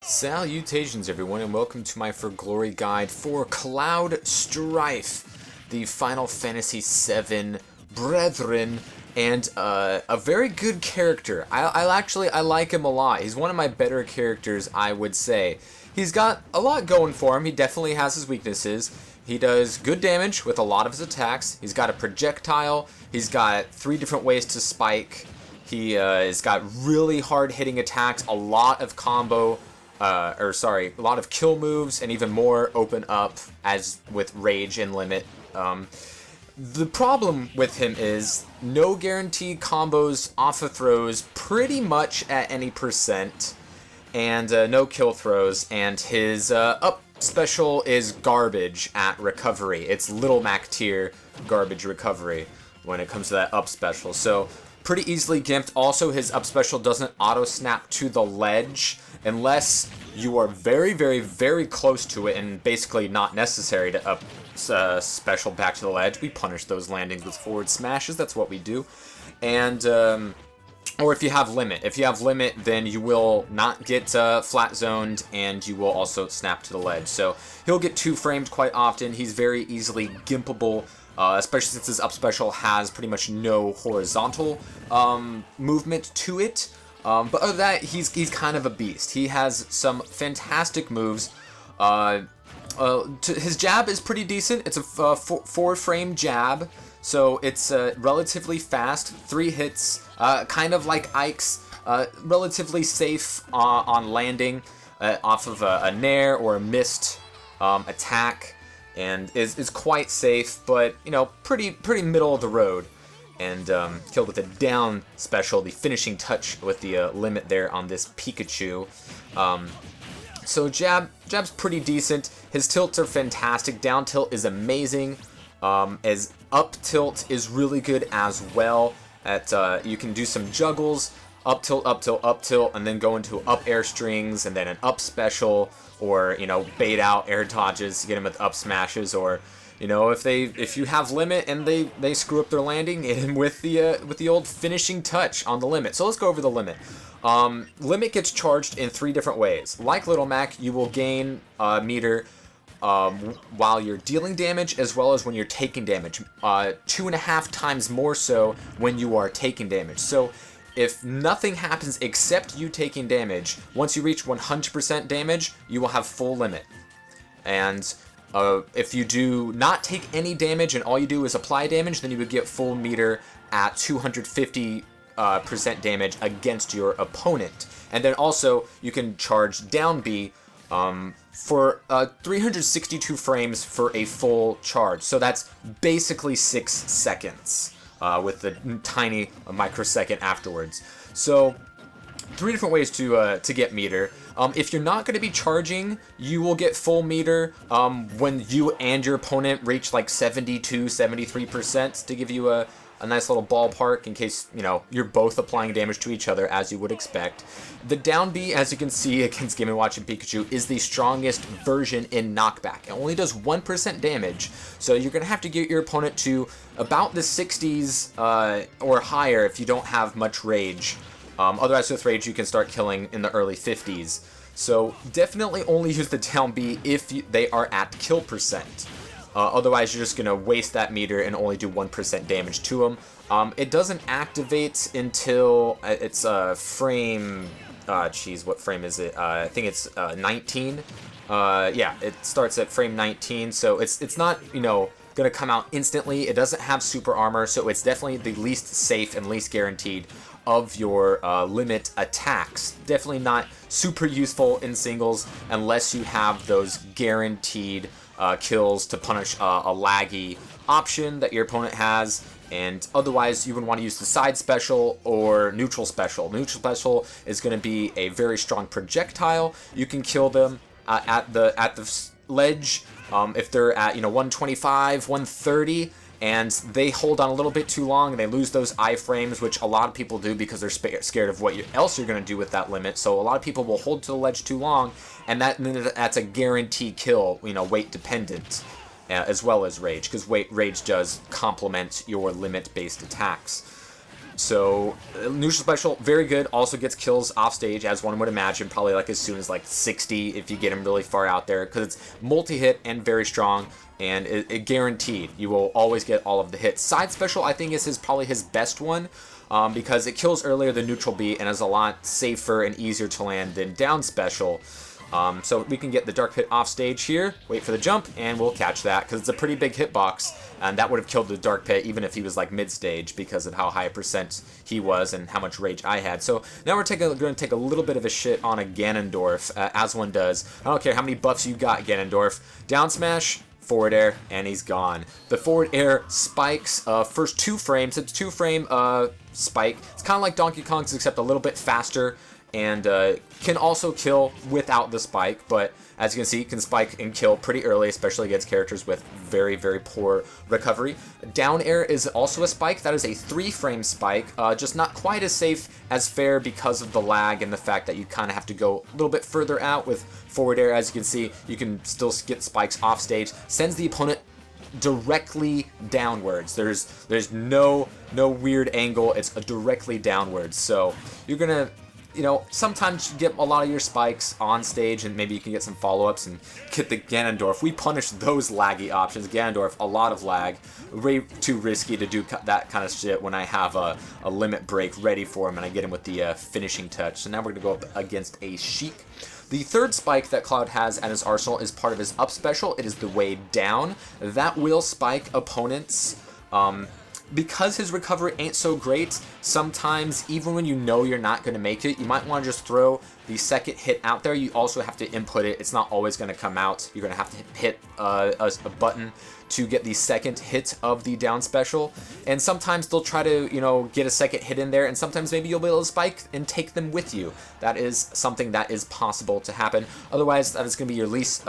Salutations everyone, and welcome to my For Glory guide for Cloud Strife, the Final Fantasy VII Brethren, and a very good character. I like him a lot. He's one of my better characters, I would say. He's got a lot going for him. He definitely has his weaknesses. He does good damage with a lot of his attacks. He's got a projectile. He's got 3 different ways to spike. He has got really hard-hitting attacks, a lot of a lot of kill moves, and even more open up as with Rage and Limit. The problem with him is no guaranteed combos off of throws pretty much at any percent, and no kill throws, and his up special is garbage at recovery. It's Little Mac tier garbage recovery when it comes to that up special. So pretty easily gimped. Also, his up special doesn't auto snap to the ledge unless you are very, very, very close to it and basically not necessary to up special back to the ledge. We punish those landings with forward smashes. That's what we do. And or if you have limit. If you have limit, then you will not get flat zoned, and you will also snap to the ledge. So he'll get 2-framed quite often. He's very easily gimpable, especially since his up special has pretty much no horizontal movement to it. But other than that, he's kind of a beast. He has some fantastic moves. His jab is pretty decent. It's a 4-frame jab, so it's relatively fast. 3 hits, kind of like Ike's, relatively safe on landing off of a nair or a missed attack, and is quite safe, but you know, pretty middle of the road. And killed with a down special, the finishing touch with the limit there on this Pikachu. So jab's pretty decent. His tilts are fantastic. Down tilt is amazing. As up tilt is really good as well. You can do some juggles, up tilt, up tilt, up tilt, and then go into up air strings, and then an up special, or you know, bait out air dodges to get him with up smashes, or you know, if you have limit and they screw up their landing, and with the old finishing touch on the limit. So let's go over the limit. Limit gets charged in 3 different ways. Like Little Mac, you will gain meter while you're dealing damage, as well as when you're taking damage. 2.5 times more so when you are taking damage. So if nothing happens except you taking damage, once you reach 100% damage, you will have full limit. And if you do not take any damage and all you do is apply damage, then you would get full meter at 250% damage against your opponent. And then also you can charge down B for 362 frames for a full charge. So that's basically 6 seconds with the tiny microsecond afterwards. So 3 different ways to get meter. If you're not going to be charging, you will get full meter when you and your opponent reach like 72, 73% to give you a nice little ballpark in case, you know, you're both applying damage to each other as you would expect. The down B, as you can see against Game & Watch and Pikachu, is the strongest version in knockback. It only does 1% damage, so you're going to have to get your opponent to about the 60s or higher if you don't have much rage. Otherwise, with Rage, you can start killing in the early 50s. So definitely only use the down B if they are at kill percent. Otherwise, you're just going to waste that meter and only do 1% damage to them. It doesn't activate until it's frame... what frame is it? I think it's 19. Yeah, it starts at frame 19, so it's not, you know, going to come out instantly. It doesn't have super armor, so it's definitely the least safe and least guaranteed of your limit attacks. Definitely not super useful in singles unless you have those guaranteed kills to punish a laggy option that your opponent has. And otherwise, you would want to use the side special or neutral special. Neutral special is going to be a very strong projectile. You can kill them at the ledge if they're at 125, 130. And they hold on a little bit too long, and they lose those iframes, which a lot of people do because they're scared of what else you're going to do with that limit. So a lot of people will hold to the ledge too long, and that's a guaranteed kill, weight dependent, as well as rage, because rage does complement your limit-based attacks. So neutral special, very good. Also gets kills off stage, as one would imagine, probably like as soon as like 60 if you get him really far out there, because it's multi-hit and very strong, and it guaranteed you will always get all of the hits. Side special I think is probably his best one, because it kills earlier than neutral B and is a lot safer and easier to land than down special. So we can get the Dark Pit off stage here, wait for the jump, and we'll catch that, because it's a pretty big hitbox, and that would have killed the Dark Pit even if he was like mid-stage, because of how high a percent he was and how much rage I had. So now we're going to take a little bit of a shit on a Ganondorf, as one does. I don't care how many buffs you got, Ganondorf. Down smash, forward air, and he's gone. The forward air spikes first 2 frames. It's a 2-frame spike. It's kind of like Donkey Kong's, except a little bit faster, and can also kill without the spike, but as you can see, can spike and kill pretty early, especially against characters with very, very poor recovery. Down air is also a spike. That is a 3-frame spike, just not quite as safe as fair because of the lag and the fact that you kind of have to go a little bit further out. With forward air, as you can see, you can still get spikes off stage, sends the opponent directly downwards. There's no weird angle. It's directly downwards. So you're gonna, you know, sometimes you get a lot of your spikes on stage, and maybe you can get some follow-ups and get the Ganondorf. We punish those laggy options. Ganondorf, a lot of lag. Way too risky to do that kind of shit when I have a limit break ready for him and I get him with the finishing touch. So now we're going to go up against a Sheik. The third spike that Cloud has at his arsenal is part of his up special. It is the way down. That will spike opponents. Because his recovery ain't so great, sometimes even when you know you're not going to make it, you might want to just throw the second hit out there. You also have to input it. It's not always going to come out. You're going to have to hit a button to get the second hit of the down special. And sometimes they'll try to, you know, get a second hit in there, and sometimes maybe you'll be able to spike and take them with you. That is something that is possible to happen. Otherwise, that is going to be your least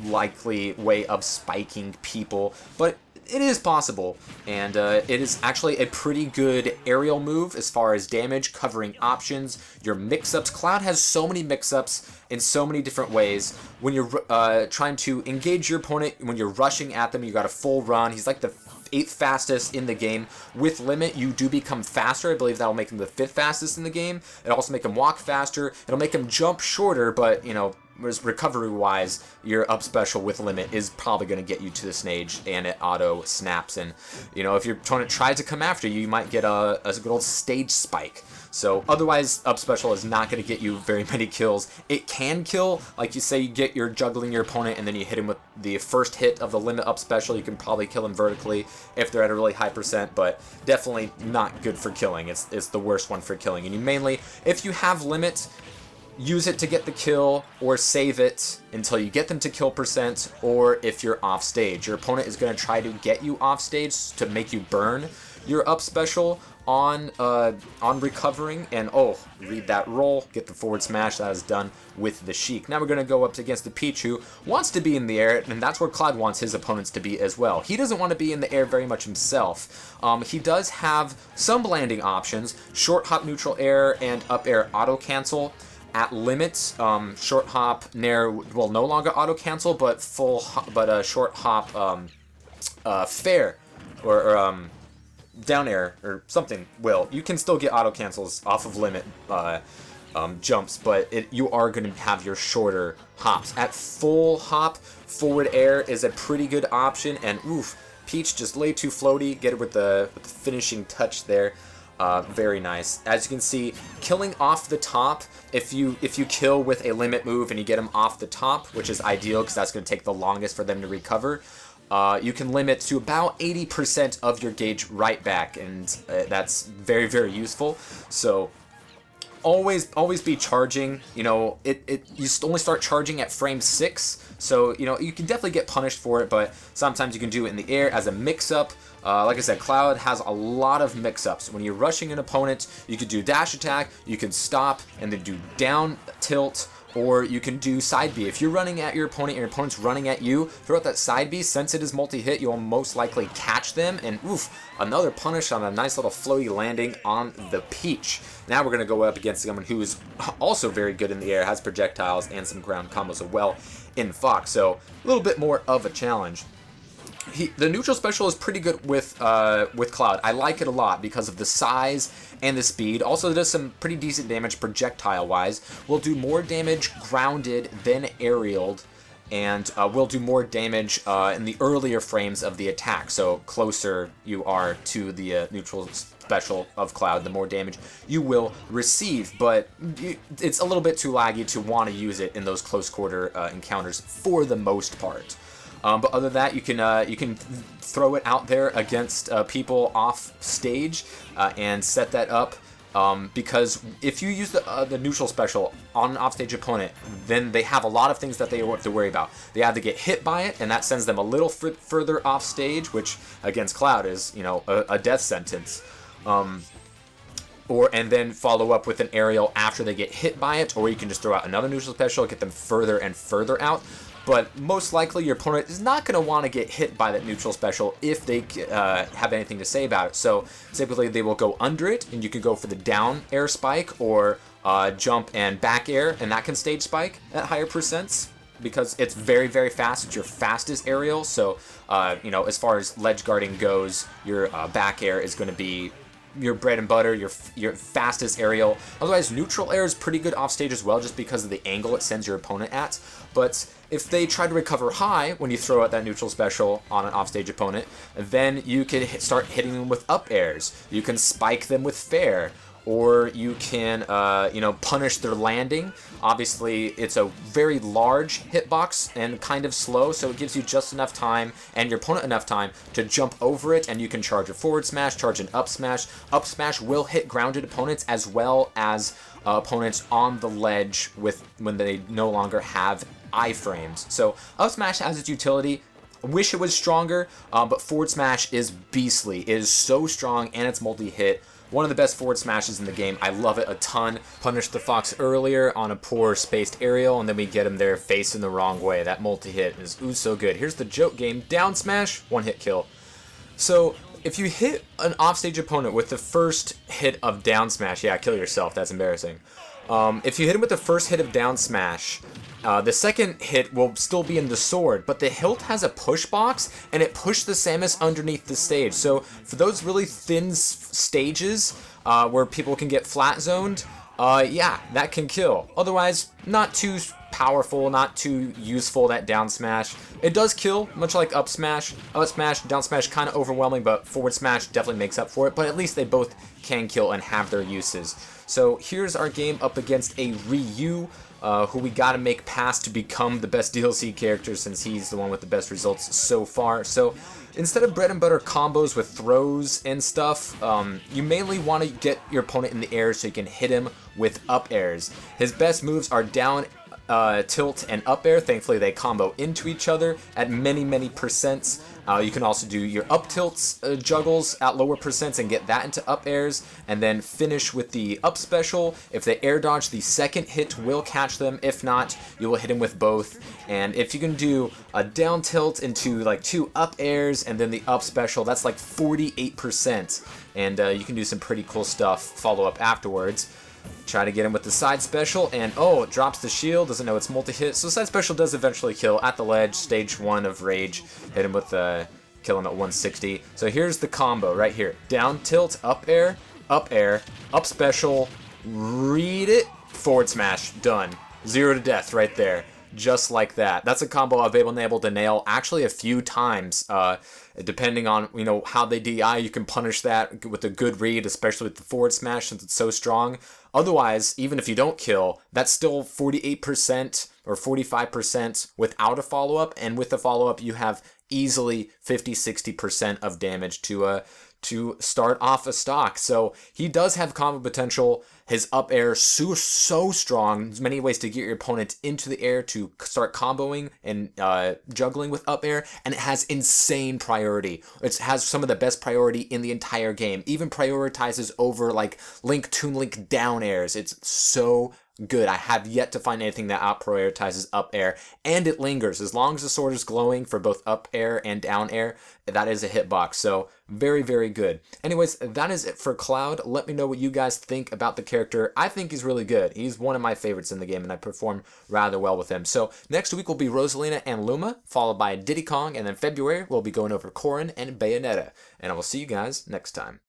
likely way of spiking people. But it is possible, and it is actually a pretty good aerial move as far as damage, covering options, your mix-ups. Cloud has so many mix-ups in so many different ways. When you're trying to engage your opponent, when you're rushing at them, you got a full run. He's like the 8th fastest in the game. With limit, you do become faster. I believe that'll make him the 5th fastest in the game. It'll also make him walk faster. It'll make him jump shorter, but, you know, recovery-wise, your up special with limit is probably going to get you to the stage, and it auto snaps. And, you know, if your opponent tries to come after you, you might get a good old stage spike. So otherwise, up special is not going to get you very many kills. It can kill, like you say, you're juggling your opponent and then you hit him with the first hit of the limit up special. You can probably kill him vertically if they're at a really high percent, but definitely not good for killing. It's the worst one for killing. And you mainly, if you have limit, use it to get the kill, or save it until you get them to kill percent, or if you're off stage. Your opponent is going to try to get you off stage to make you burn your up special on recovering, and oh, read that roll, get the forward smash. That is done with the Sheik. Now we're going to go up against the Peach, who wants to be in the air, and that's where Cloud wants his opponents to be as well. He doesn't want to be in the air very much himself. He does have some landing options: short hop, neutral air, and up air auto cancel. At limits, short hop nair will no longer auto cancel, but short hop fair or down air or something will. You can still get auto cancels off of limit jumps, but you are going to have your shorter hops. At full hop, forward air is a pretty good option, and oof, Peach just lay too floaty. Get it with the finishing touch there. Very nice. As you can see, killing off the top, if you kill with a limit move and you get them off the top, which is ideal because that's going to take the longest for them to recover, you can limit to about 80% of your gauge right back, and that's very, very useful. So always be charging. You know, you only start charging at frame 6, so you know you can definitely get punished for it, but sometimes you can do it in the air as a mix-up. Like I said, Cloud has a lot of mix-ups. When you're rushing an opponent, you could do dash attack, you can stop, and then do down tilt, or you can do side B. If you're running at your opponent and your opponent's running at you, throw out that side B. Since it is multi-hit, you'll most likely catch them, and oof, another punish on a nice little floaty landing on the Peach. Now we're going to go up against someone who is also very good in the air, has projectiles and some ground combos as well in Fox, so a little bit more of a challenge. The neutral special is pretty good with Cloud. I like it a lot because of the size and the speed. Also, it does some pretty decent damage projectile-wise. Will do more damage grounded than aerialed, and will do more damage in the earlier frames of the attack. So closer you are to the neutral special of Cloud, the more damage you will receive. But it's a little bit too laggy to want to use it in those close quarter encounters for the most part. But other than that, you can throw it out there against people off stage and set that up. Because if you use the neutral special on an offstage opponent, then they have a lot of things that they have to worry about. They have to get hit by it, and that sends them a little further off stage, which against Cloud is, you know, a death sentence. And then follow up with an aerial after they get hit by it, or you can just throw out another neutral special, get them further and further out. But most likely your opponent is not going to want to get hit by that neutral special if they have anything to say about it. So typically they will go under it, and you can go for the down air spike or jump and back air, and that can stage spike at higher percents because it's very, very fast. It's your fastest aerial. So, you know, as far as ledge guarding goes, your back air is going to be your bread and butter, your fastest aerial. Otherwise, neutral air is pretty good off stage as well, just because of the angle it sends your opponent at. But if they try to recover high when you throw out that neutral special on an offstage opponent, then you can start hitting them with up airs. You can spike them with fair, or you can, you know, punish their landing. Obviously, it's a very large hitbox and kind of slow, so it gives you just enough time and your opponent enough time to jump over it, and you can charge a forward smash, charge an up smash. Up smash will hit grounded opponents as well as opponents on the ledge when they no longer have iframes. So up smash has its utility. I wish it was stronger, but forward smash is beastly. It is so strong, and it's multi-hit. One of the best forward smashes in the game. I love it a ton. Punished the Fox earlier on a poor spaced aerial, and then we get him there facing the wrong way. That multi-hit is so good. Here's the joke game. Down smash, one hit kill. So if you hit an offstage opponent with the first hit of down smash, yeah, kill yourself. That's embarrassing. If you hit him with the first hit of down smash, the second hit will still be in the sword, but the hilt has a push box, and it pushed the Samus underneath the stage. So for those really thin stages where people can get flat zoned, yeah, that can kill. Otherwise, not too powerful, not too useful, that down smash. It does kill, much like up smash. Up smash, down smash, kind of overwhelming, but forward smash definitely makes up for it. But at least they both can kill and have their uses. So here's our game up against a Ryu, who we gotta make pass to become the best DLC character, since he's the one with the best results so far. So instead of bread and butter combos with throws and stuff, you mainly want to get your opponent in the air so you can hit him with up airs. His best moves are down tilt and up air. Thankfully they combo into each other at many percents. You can also do your up tilts juggles at lower percents and get that into up airs, and then finish with the up special. If they air dodge, the second hit will catch them. If not, you will hit him with both. And if you can do a down tilt into like 2 up airs and then the up special, that's like 48%. And you can do some pretty cool stuff follow up afterwards. Try to get him with the side special, and oh, it drops the shield, doesn't know it's multi-hit, so side special does eventually kill at the ledge, stage 1 of Rage, hit him with kill him at 160. So here's the combo right here. Down tilt, up air, up special, read it, forward smash, done. 0 to death right there. Just like that. That's a combo I've been able to nail actually a few times. Depending on, you know, how they DI, you can punish that with a good read, especially with the forward smash since it's so strong. Otherwise, even if you don't kill, that's still 48% or 45% without a follow-up, and with the follow-up you have easily 50-60% of damage to start off a stock. So he does have combo potential. His up air so strong. There's many ways to get your opponent into the air to start comboing and juggling with up air, and it has insane priority. It has some of the best priority in the entire game. Even prioritizes over like Link Toon Link down airs. It's so good. I have yet to find anything that out prioritizes up air, and it lingers. As long as the sword is glowing for both up air and down air, that is a hitbox. So very, very good. Anyways, that is it for Cloud. Let me know what you guys think about the character. I think he's really good. He's one of my favorites in the game, and I performed rather well with him. So next week will be Rosalina and Luma, followed by Diddy Kong, and then February we'll be going over Corrin and Bayonetta. And I will see you guys next time.